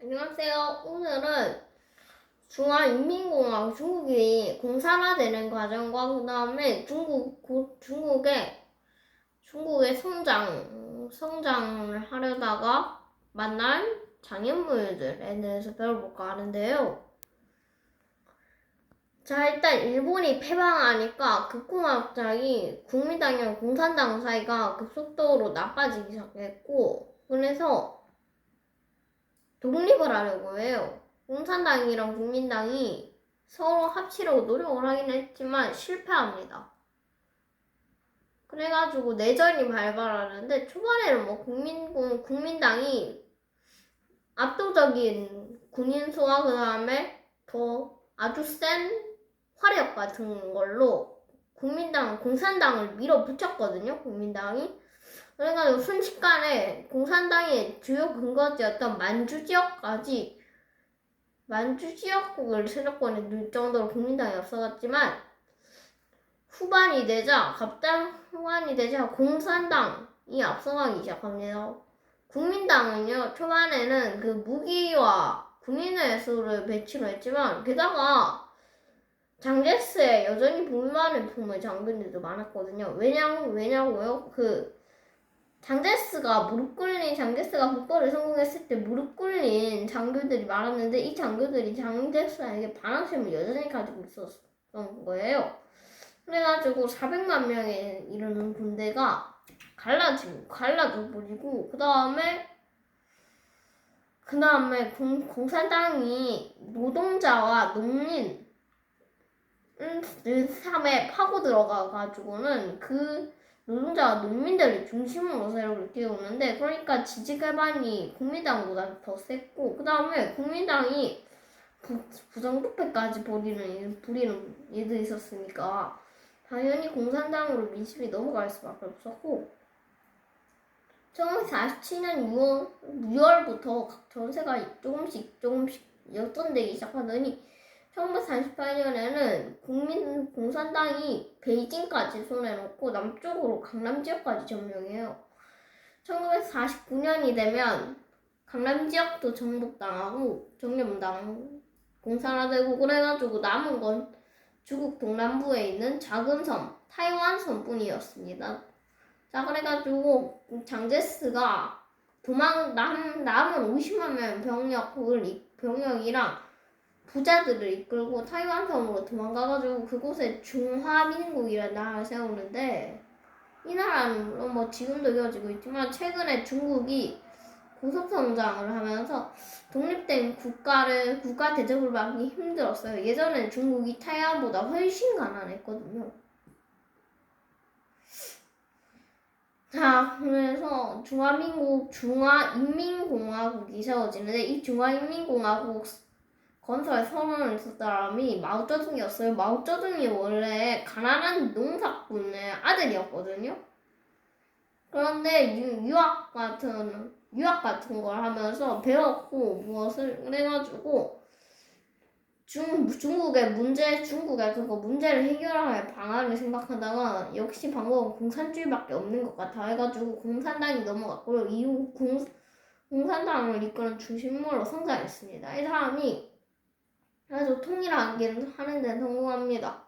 안녕하세요. 오늘은 중화인민공화국 중국이 공산화되는 과정과 그 다음에 중국의 성장을 하려다가 만난 장애물들에 대해서 배워볼까 하는데요. 자, 일단 일본이 패망하니까 극공화국장이 국민당이랑 공산당 사이가 급속도로 나빠지기 시작했고, 그래서 독립을 하려고 해요. 공산당이랑 국민당이 서로 합치려고 노력을 하긴 했지만 실패합니다. 그래가지고 내전이 발발하는데 초반에는 뭐 국민당이 압도적인 군인 수와 그 다음에 더 아주 센 화력 같은 걸로 공산당을 밀어붙였거든요. 국민당이. 그래가지고 순식간에 공산당의 주요 근거지였던 만주 지역국을 세력권에 넣을 정도로 국민당이 앞서갔지만 후반이 되자 공산당이 앞서가기 시작합니다. 국민당은요, 초반에는 그 무기와 군인의 수를 배치를 했지만 게다가 장제스에 여전히 불만을 품은 장군들도 많았거든요. 왜냐고요? 장제스가 국보를 성공했을 때 무릎 꿇린 장교들이 많았는데 이 장교들이 장제스에게 반항심을 여전히 가지고 있었던 거예요. 그래가지고 400만 명에 이르는 군대가 갈라져 버리고 그 다음에 공산당이 노동자와 농민을 삶에 파고 들어가가지고는 그 노동자와 농민들을 중심으로 세력을 띄우는데, 그러니까 지지 기반이 국민당보다 더 셌고, 그 다음에 국민당이 부정부패까지 부리는 일도 있었으니까 당연히 공산당으로 민심이 넘어갈 수밖에 없었고, 1947년 6월부터 각 전세가 조금씩 역전되기 시작하더니 1948년에는 공산당이 베이징까지 손에 넣고 남쪽으로 강남 지역까지 점령해요. 1949년이 되면 강남 지역도 정념당하고 공산화되고, 그래가지고 남은 건 중국 동남부에 있는 작은 섬, 타이완 섬뿐이었습니다. 자, 그래가지고 장제스가 남은 50만 명 병력이랑 부자들을 이끌고 타이완 섬으로 도망가가지고 그곳에 중화민국이라는 나라를 세우는데, 이 나라는 물론 뭐 지금도 이어지고 있지만 최근에 중국이 고속성장을 하면서 독립된 국가 대접을 받기 힘들었어요. 예전엔 중국이 타이완보다 훨씬 가난했거든요. 자, 그래서 중화인민공화국이 세워지는데 이 중화인민공화국 건설에 선언을 했던 사람이 마오쩌둥이었어요. 마오쩌둥이 원래 가난한 농사꾼의 아들이었거든요. 그런데 유학 같은 걸 하면서 배웠고 무엇을 해가지고 중국의 그거 문제를 해결할 방안을 생각하다가 역시 방법은 공산주의밖에 없는 것 같아 해가지고 공산당이 넘어갔고요. 이후 공산당을 이끄는 중심으로 성장했습니다. 이 사람이 그래서 통일하기는 하는데 성공합니다.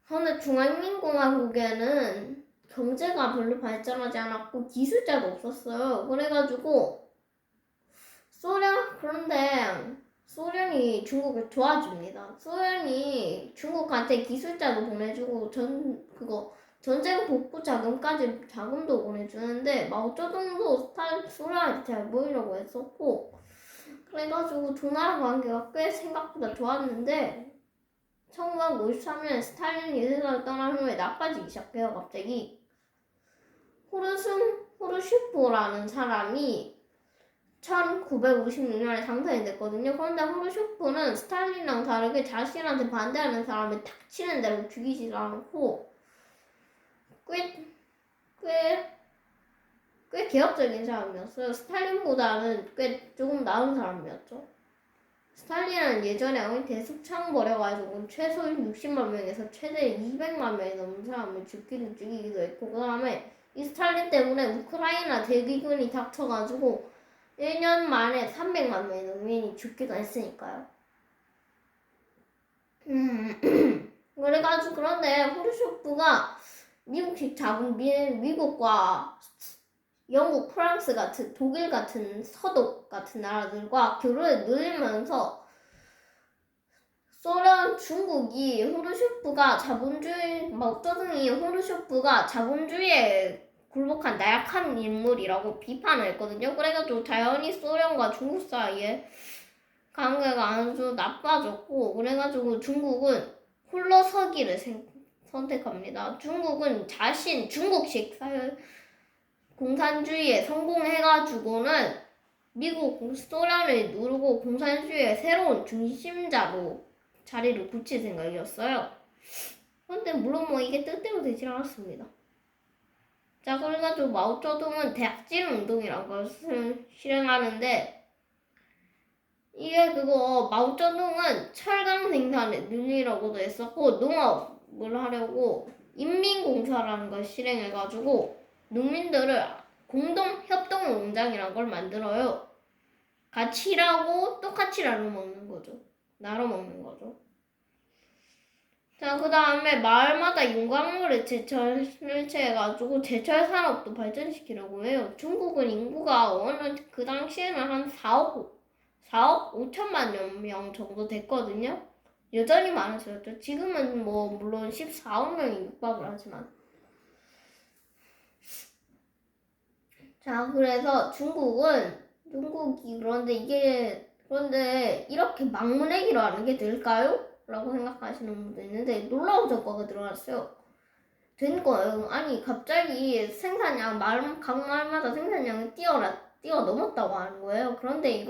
그런데 중화인민공화국에는 경제가 별로 발전하지 않았고 기술자도 없었어요. 그래가지고 소련이 중국을 도와줍니다. 소련이 중국한테 기술자도 보내주고 전쟁 복구 자금도 보내주는데 마오쩌둥도 소련한테 잘 보이려고 했었고, 그래가지고 두 나라 관계가 꽤 생각보다 좋았는데 1953년 스탈린이 세상을 떠난 후에 나빠지기 시작해요. 갑자기 후르쇼프라는 사람이 1956년에 당선이 됐거든요. 그런데 후르쇼프는 스탈린이랑 다르게 자신한테 반대하는 사람을 닥치는 대로 죽이지 않고 꽤 개혁적인 사람이었어요. 스탈린보다는 꽤 조금 나은 사람이었죠. 스탈린은 예전에 대숙청 벌여가지고 최소 60만 명에서 최대 200만 명이 넘는 사람을 죽이기도 했고, 그 다음에 이 스탈린 때문에 우크라이나 대기근이 닥쳐가지고 1년 만에 300만 명의 농민이 죽기도 했으니까요. 그래가지고 그런데 후르쇼프가 미국식 자본 미국과 영국, 프랑스 같은 독일 같은 서독 같은 나라들과 교류를 늘리면서 소련, 중국이 후르쇼프가 자본주의, 마오쩌둥이 후르쇼프가 자본주의에 굴복한 나약한 인물이라고 비판을 했거든요. 그래가지고 자연히 소련과 중국 사이에 관계가 아주 나빠졌고, 그래가지고 중국은 홀로 서기를 선택합니다. 중국은 중국식 사회 공산주의에 성공해가지고는 미국, 소련을 누르고 공산주의의 새로운 중심자로 자리를 굳힐 생각이었어요. 그런데 물론 이게 뜻대로 되질 않았습니다. 자, 그래가지고 마오쩌둥은 대학질 운동이라는 것을 실행하는데, 이게 마오쩌둥은 철강 생산을 늘리려고도 했었고, 농업을 하려고 인민공사라는 걸 실행해가지고 농민들을 공동협동농장이라는 걸 만들어요. 같이 일하고 똑같이 나눠 먹는 거죠. 자, 그 다음에 마을마다 윤곽로를 설치해가지고 제철 산업도 발전시키려고 해요. 중국은 인구가 그 당시에는 한 4억 5천만 명 정도 됐거든요. 여전히 많으셨죠. 지금은 물론 14억 명이 육박을 하지만. 자, 그래서 중국이 그런데 이렇게 막무내기로 하는 게 될까요? 라고 생각하시는 분도 있는데 놀라운 성과가 들어왔어요. 된 거예요. 아니 갑자기 각 마을마다 생산량이 뛰어넘었다고 하는 거예요. 그런데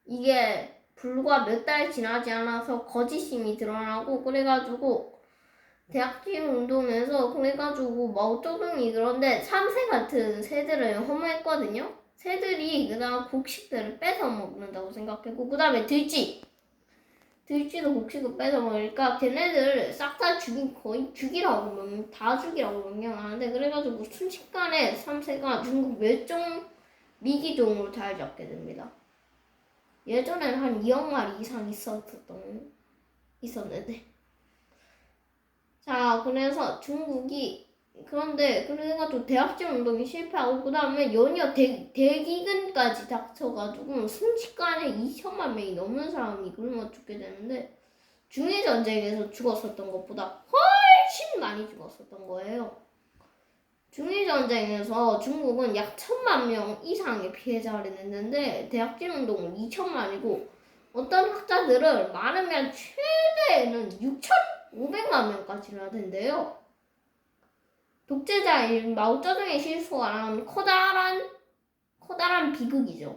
이게 불과 몇 달 지나지 않아서 거짓임이 드러나고, 그래가지고 대학질 운동에서 그래가지고 마오쩌둥이 그런데 3세 같은 새들을 혐오했거든요. 새들이 그다음 곡식들을 뺏어 먹는다고 생각했고, 그 다음에 들쥐도 곡식을 뺏어 먹으니까 걔네들을 싹 다 거의 다 죽이라고 명령하는데, 그래가지고 순식간에 3세가 중국 멸종 미기종으로 자리 잡게 됩니다. 예전에는 한 2억 마리 이상 있었는데. 자, 그래서 그래가지고 대학질 운동이 실패하고, 그 다음에 연이어 대기근까지 닥쳐가지고 순식간에 2천만 명이 넘는 사람이 굶어 죽게 되는데, 중일전쟁에서 죽었었던 것보다 훨씬 많이 죽었었던 거예요. 중일전쟁에서 중국은 약 1,000만 명 이상의 피해자를 냈는데 대학질 운동은 2천만이고, 어떤 학자들은 많으면 최대는 6,500만 명까지나 된대요. 독재자인 마오쩌둥의 실수가 난 커다란 비극이죠.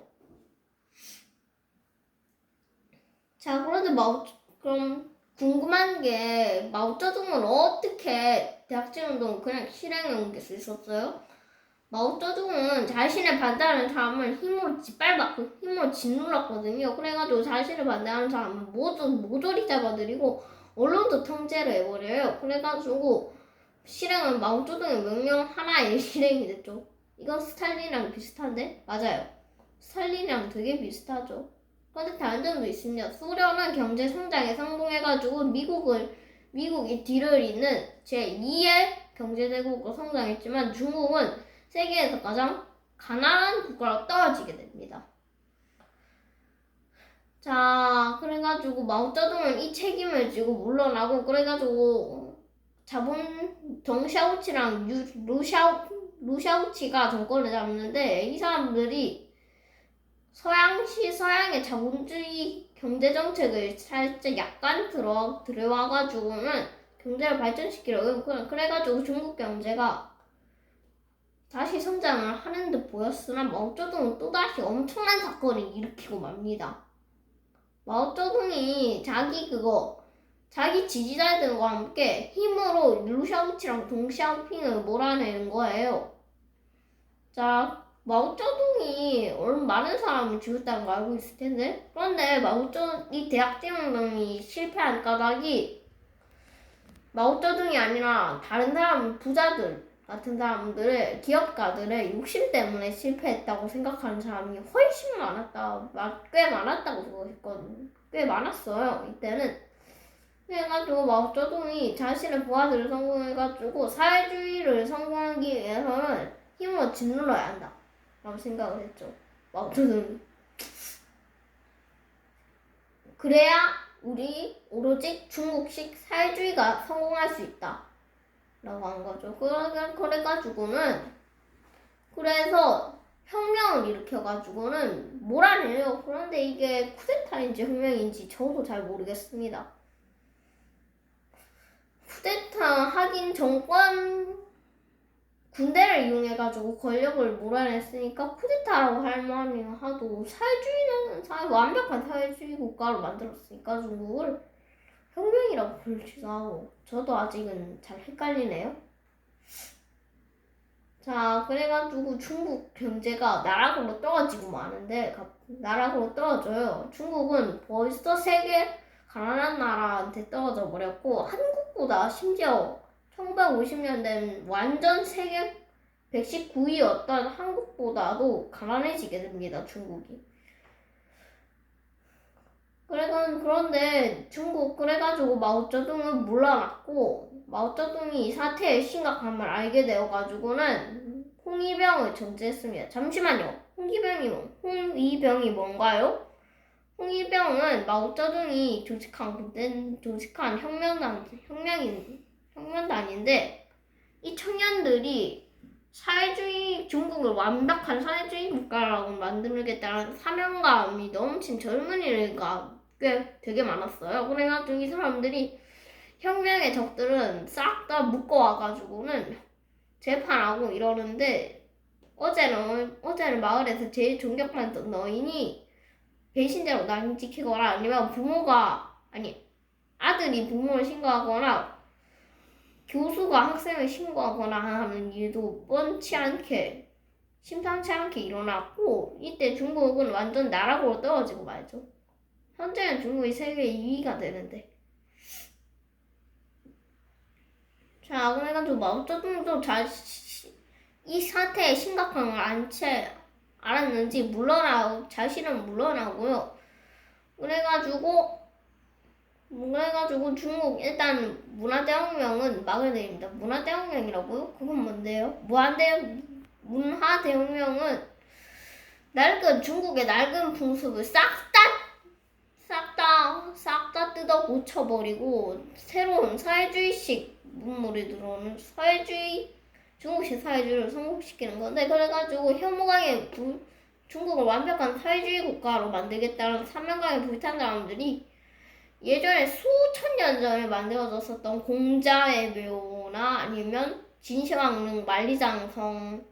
자, 그런데 그럼 궁금한 게, 마오쩌둥은 어떻게 대학질 운동을 그냥 실행해 옮길 수 있었어요? 마오쩌둥은 자신의 반대하는 사람을 힘으로 짓눌렀거든요. 그래가지고 자신을 반대하는 사람을 모조리 잡아들이고 언론도 통제를 해버려요. 그래가지고 마오쩌둥의 명령 하나에 실행이 됐죠. 이건 스탈린이랑 비슷한데? 맞아요. 스탈린이랑 되게 비슷하죠. 그런데 다른 점도 있습니다. 소련은 경제 성장에 성공해가지고 미국이 뒤를 잇는 제2의 경제대국으로 성장했지만, 중국은 세계에서 가장 가난한 국가로 떨어지게 됩니다. 자, 그래가지고 마오쩌둥은 이 책임을 지고 물러나고, 그래가지고 덩샤오치랑 루샤오치가 정권을 잡는데, 이 사람들이 서양의 자본주의 경제정책을 살짝 약간 들어와가지고는 경제를 발전시키려고, 그래가지고 중국 경제가 다시 성장을 하는 듯 보였으나 마오쩌둥은 또다시 엄청난 사건을 일으키고 맙니다. 마오쩌둥이 자기 지지자들과 함께 힘으로 루샤오치랑 덩샤오핑을 몰아내는 거예요. 자, 마오쩌둥이 많은 사람이 죽였다는 거 알고 있을 텐데, 그런데 이 대학질 운동이 실패한 까닭이 마오쩌둥이 아니라 다른 사람, 같은 사람들을 기업가들의 욕심 때문에 실패했다고 생각하는 사람이 훨씬 꽤 많았다고 했거든요. 꽤 많았어요. 이때는. 그래가지고 마오쩌둥이 자신의 부하들을 성공해가지고 사회주의를 성공하기 위해서는 힘으로 짓눌러야 한다 라고 생각을 했죠. 마오쩌둥이. 그래야 우리 오로지 중국식 사회주의가 성공할 수 있다 라고 한 거죠. 그래가지고는 그래서 혁명을 일으켜가지고는 몰아내요. 그런데 이게 쿠데타인지 혁명인지 저도 잘 모르겠습니다. 쿠데타 하긴 정권 군대를 이용해가지고 권력을 몰아냈으니까 쿠데타라고 할 만이 하도 완벽한 사회주의 국가로 만들었으니까 중국을 혁명이라고 부르기도 하고 저도 아직은 잘 헷갈리네요. 자, 그래가지고 중국 경제가 나락으로 떨어지고 마는데 나락으로 떨어져요. 중국은 벌써 세계 가난한 나라한테 떨어져 버렸고 한국보다 심지어 1950년대는 완전 세계 119위였던 한국보다도 가난해지게 됩니다. 중국이. 그런데 중국 그래가지고 마오쩌둥은 물러났고 마오쩌둥이 이 사태의 심각함을 알게 되어가지고는 홍위병을 정제했습니다. 잠시만요. 홍위병이 뭔가요? 홍위병은 마오쩌둥이 조직한 혁명단인데 이 청년들이 중국을 완벽한 사회주의 국가라고 만들겠다는 사명감이 넘친 젊은이가 되게 많았어요. 그래가지고 이 사람들이 혁명의 적들은 싹 다 묶어와가지고는 재판하고 이러는데 어제는 마을에서 제일 존경받던 너인이 배신자로 낙인찍히거나 아니면 아들이 부모를 신고하거나 교수가 학생을 신고하거나 하는 일도 심상치 않게 일어났고 이때 중국은 완전 나락으로 떨어지고 말죠. 현재는 중국이 세계 2위가 되는데. 자, 그래가지고 마오쩌둥도 이 사태의 심각함을 알았는지 자신은 물러나고요. 그래가지고 중국 일단 문화대혁명은 막을 내립니다. 문화대혁명이라고요? 그건 뭔데요? 문화대혁명은 중국의 낡은 풍습을 싹 다 뜯어 고쳐버리고 새로운 사회주의식 문물이 들어오는 중국식 사회주의를 성공시키는 건데 그래가지고 혐오강에 중국을 완벽한 사회주의 국가로 만들겠다는 사명감에 불탄 사람들이 예전에 수천 년 전에 만들어졌었던 공자의 묘나 아니면 진시황릉, 만리장성,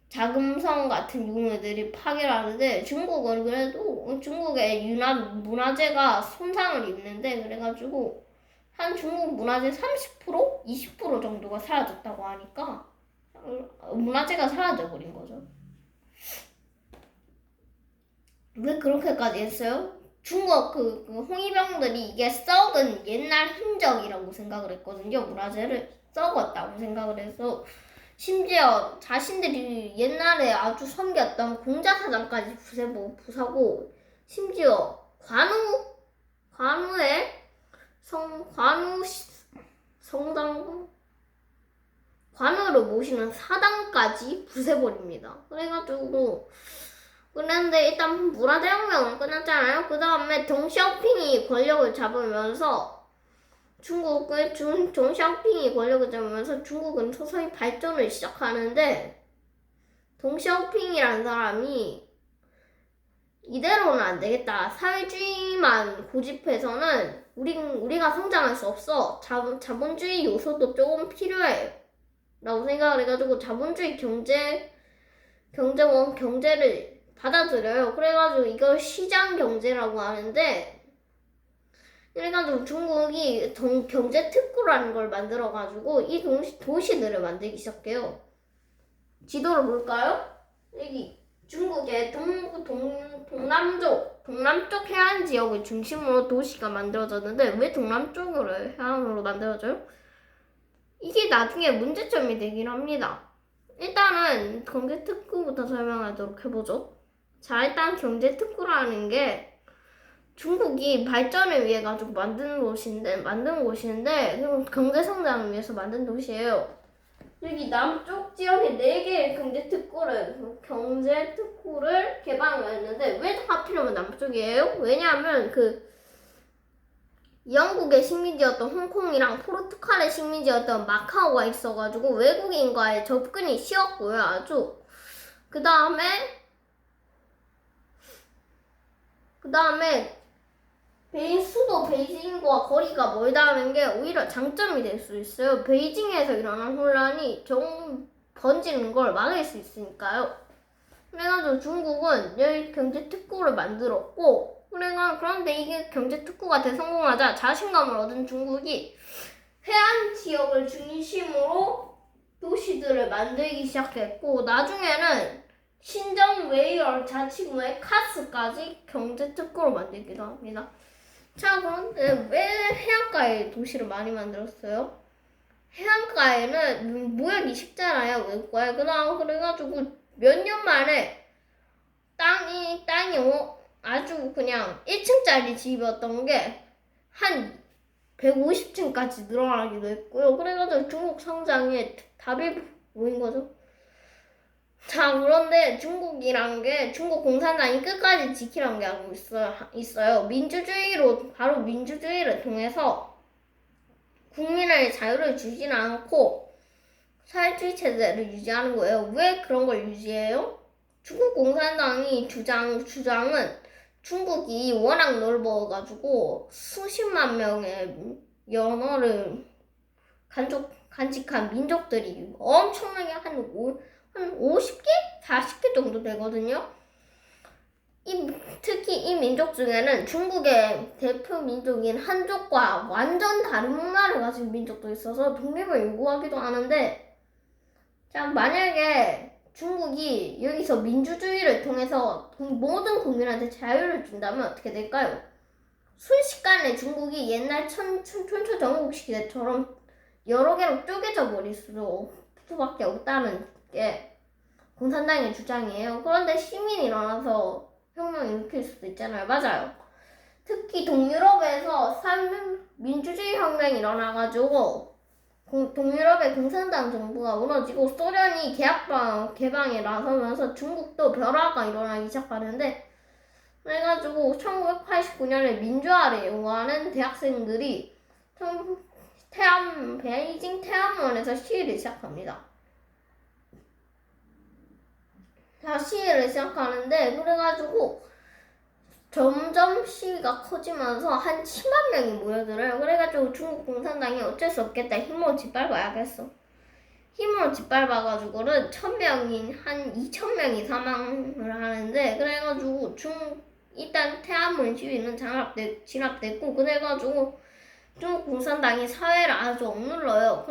자금성 같은 유물들이 파괴하는데 중국은 그래도 중국의 문화재가 손상을 입는데 그래가지고 한 중국 문화재 30%? 20% 정도가 사라졌다고 하니까 문화재가 사라져버린 거죠. 왜 그렇게까지 했어요? 중국 홍위병들이 이게 썩은 옛날 흔적이라고 생각을 했거든요. 문화재를 썩었다고 생각을 해서 심지어 자신들이 옛날에 아주 섬겼던 공자사당까지 부사고 심지어 관우를 모시는 사당까지 부숴버립니다. 그런데 일단 문화대혁명은 끝났잖아요. 그 다음에 덩샤오핑이 권력을 잡으면서 덩샤오핑이 권력을 잡으면서 중국은 서서히 발전을 시작하는데 덩샤오핑이라는 사람이 이대로는 안 되겠다. 사회주의만 고집해서는 우리가 성장할 수 없어. 자본주의 요소도 조금 필요해. 라고 생각을 해가지고 자본주의 경제를 받아들여요. 그래가지고 이걸 시장 경제라고 하는데 그래가지고 중국이 경제 특구라는 걸 만들어가지고 이 도시들을 만들기 시작해요. 지도를 볼까요? 여기 중국의 동남쪽 해안 지역을 중심으로 도시가 만들어졌는데 왜 동남쪽으로 해안으로 만들어져요? 이게 나중에 문제점이 되긴 합니다. 일단은 경제특구부터 설명하도록 해보죠. 자, 일단 경제특구라는 게 중국이 발전을 위해 가지고 만든 곳인데 경제 성장을 위해서 만든 도시예요. 여기 남쪽 지역에 4개의 경제특구를 개방을 했는데 왜 하필이면 남쪽이에요? 왜냐하면 영국의 식민지였던 홍콩이랑 포르투갈의 식민지였던 마카오가 있어가지고 외국인과의 접근이 쉬웠고요. 아주 그 다음에 수도 베이징과 거리가 멀다는 게 오히려 장점이 될 수 있어요. 베이징에서 일어난 혼란이 번지는 걸 막을 수 있으니까요. 그래가지고 중국은 여기 경제특구를 만들었고, 그런데 이게 경제특구가 대성공하자 자신감을 얻은 중국이 해안 지역을 중심으로 도시들을 만들기 시작했고, 나중에는 신정 웨이얼 자치구의 카스까지 경제특구로 만들기도 합니다. 자, 그런데 왜 해안가에 도시를 많이 만들었어요? 해안가에는 무역이 쉽잖아요, 외국과에. 그래가지고 몇 년 만에 땅이 아주 그냥 1층짜리 집이었던 게 한 150층까지 늘어나기도 했고요. 그래가지고 중국 성장에 답이 보인 거죠. 자, 그런데 중국이란 게 중국 공산당이 끝까지 지키라는 게 알고 있어요. 바로 민주주의를 통해서 국민의 자유를 주지는 않고 사회주의 체제를 유지하는 거예요. 왜 그런 걸 유지해요? 중국 공산당이 주장은 중국이 워낙 넓어가지고 수십만 명의 연어를 간직한 민족들이 엄청나게 한 50개? 40개 정도 되거든요. 특히 이 민족 중에는 중국의 대표 민족인 한족과 완전 다른 문화를 가진 민족도 있어서 독립을 요구하기도 하는데, 자, 만약에 중국이 여기서 민주주의를 통해서 모든 국민한테 자유를 준다면 어떻게 될까요? 순식간에 중국이 옛날 춘추 전국 시대처럼 여러 개로 쪼개져 버릴 수밖에 없다는 게 공산당의 주장이에요. 그런데 시민이 일어나서 혁명을 일으킬 수도 있잖아요. 맞아요. 특히 동유럽에서 민주주의 혁명이 일어나가지고 동유럽의 공산당 정부가 무너지고 소련이 개방에 나서면서 중국도 벼라가 일어나기 시작하는데, 그래가지고 1989년에 민주화를 요구하는 대학생들이 베이징 태안문에서 시위를 시작합니다. 자, 시위를 시작하는데, 그래가지고 점점 시위가 커지면서 한 10만 명이 모여들어요. 그래가지고 중국 공산당이 어쩔 수 없겠다. 힘으로 짓밟아야겠어. 힘으로 짓밟아가지고는 1000명인 한 2000명이 사망을 하는데, 그래가지고 일단 태안문 시위는 진압됐고, 그래가지고 중국 공산당이 사회를 아주 억눌러요.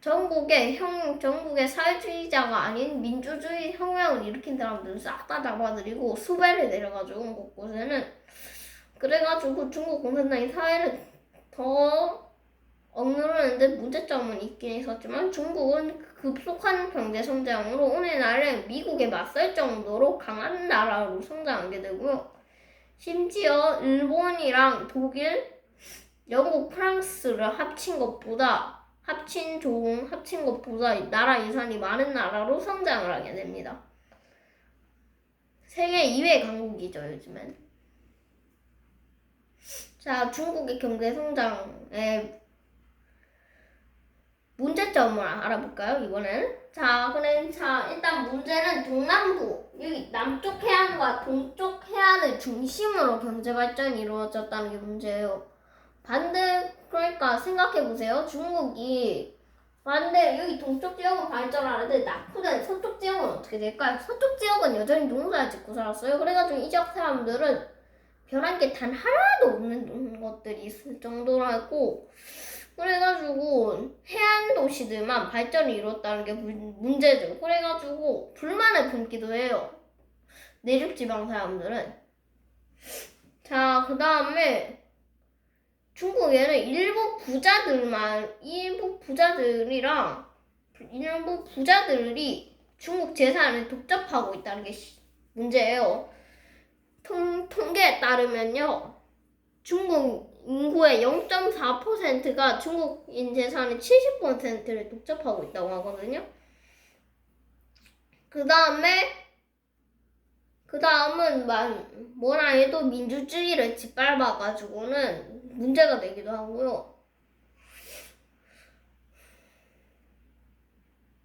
전국의 사회주의자가 아닌 민주주의 혁명을 일으킨 사람들은 싹 다 잡아들이고 수배를 내려가지고 곳곳에는. 그래가지고 중국 공산당이 사회를 더 억누르는데 문제점은 있긴 있었지만 중국은 급속한 경제 성장으로 오늘날은 미국에 맞설 정도로 강한 나라로 성장하게 되고요. 심지어 일본이랑 독일, 영국, 프랑스를 합친 것보다 나라 예산이 많은 나라로 성장을 하게 됩니다. 세계 2위 강국이죠, 요즘엔. 자, 중국의 경제 성장의 문제점을 알아볼까요, 이번에는? 자, 일단 문제는 동남부, 여기 남쪽 해안과 동쪽 해안을 중심으로 경제 발전이 이루어졌다는 게 문제예요. 그러니까 생각해보세요. 중국이 여기 동쪽 지역은 발전하는데 낙후된 서쪽 지역은 어떻게 될까요? 서쪽 지역은 여전히 농사를 짓고 살았어요. 그래가지고 이 지역 사람들은 별한 게 단 하나도 없는 것들이 있을 정도라고. 그래가지고 해안 도시들만 발전을 이뤘다는 게 문제죠. 그래가지고 불만을 품기도 해요. 내륙 지방 사람들은. 자, 그 다음에 중국에는 일부 부자들이 중국 재산을 독점하고 있다는 게 문제예요. 통계에 따르면요, 중국 인구의 0.4%가 중국인 재산의 70%를 독점하고 있다고 하거든요. 그 다음은 뭐라 해도 민주주의를 짓밟아가지고는 문제가 되기도 하고요.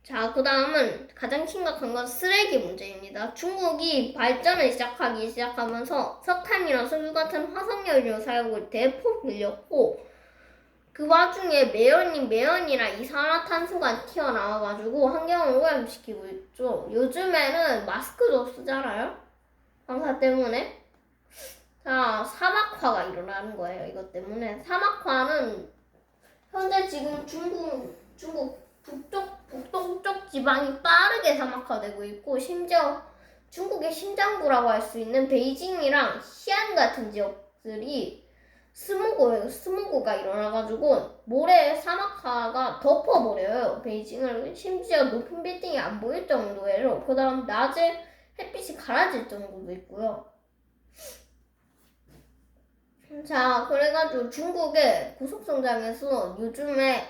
자, 그 다음은 가장 심각한 건 쓰레기 문제입니다. 중국이 발전을 시작하면서 석탄이나 석유 같은 화석연료 사용을 대폭 늘렸고, 그 와중에 매연이나 이산화탄소가 튀어나와가지고 환경을 오염시키고 있죠. 요즘에는 마스크도 쓰잖아요, 황사 때문에. 자, 사막화가 일어나는 거예요, 이것 때문에. 사막화는 현재 지금 중국 북동쪽 지방이 빠르게 사막화되고 있고, 심지어 중국의 심장부라고 할 수 있는 베이징이랑 시안 같은 지역들이 스모그가 일어나가지고 모래 사막화가 덮어버려요, 베이징을. 심지어 높은 빌딩이 안 보일 정도예요. 그 다음 낮에 햇빛이 가라질 정도도 있고요. 자, 그래가지고 중국의 고속성장에서 요즘에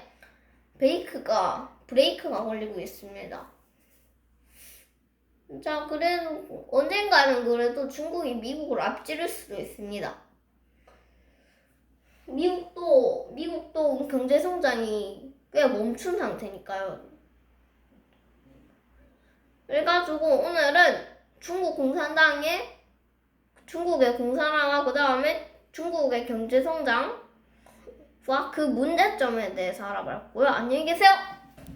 브레이크가 걸리고 있습니다. 자, 그래도 언젠가는 그래도 중국이 미국을 앞지를 수도 있습니다. 미국도 경제성장이 꽤 멈춘 상태니까요. 그래가지고 오늘은 중국의 공산화와 그 다음에 중국의 경제성장과 그 문제점에 대해서 알아봤고요. 안녕히 계세요.